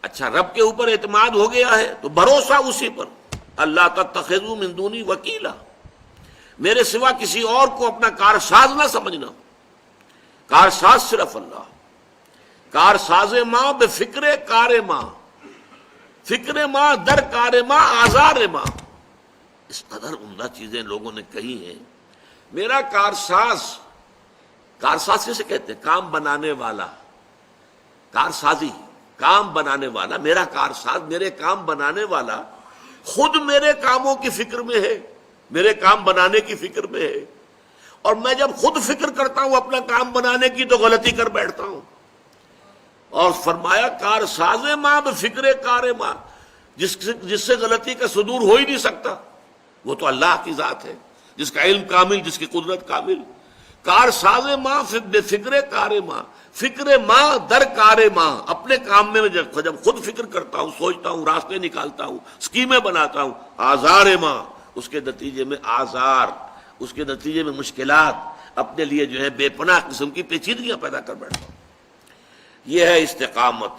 اچھا رب کے اوپر اعتماد ہو گیا ہے تو بھروسہ اسی پر، اللہ تتخذوا من دونی وکیلا، میرے سوا کسی اور کو اپنا کارساز نہ سمجھنا، کارساز صرف اللہ، کارساز ماں بے فکر کار ماں، فکر ماں در کار ماں آزار ماں، اس قدر عمدہ چیزیں لوگوں نے کہی ہیں۔ میرا کارساز، کارساز کسے کہتے ہیں؟ کام بنانے والا، کارسازی، کام بنانے والا، میرا کارساز، میرے کام بنانے والا خود میرے کاموں کی فکر میں ہے، میرے کام بنانے کی فکر میں ہے، اور میں جب خود فکر کرتا ہوں اپنا کام بنانے کی تو غلطی کر بیٹھتا ہوں۔ اور فرمایا کارساز ماں بفکر کار ماں، جس سے غلطی کا صدور ہو ہی نہیں سکتا، وہ تو اللہ کی ذات ہے جس کا علم کامل، جس کی قدرت کامل۔ کارساز ماں بے فکر کار ماں، فکر ماں در کار ماں، اپنے کام میں جب خود فکر کرتا ہوں، سوچتا ہوں، راستے نکالتا ہوں، اسکیمیں بناتا ہوں، آزار ماں، اس کے نتیجے میں آزار، اس کے نتیجے میں مشکلات، اپنے لیے جو ہے بے پناہ قسم کی پیچیدگیاں پیدا کر بیٹھتا ہوں۔ یہ ہے استقامت۔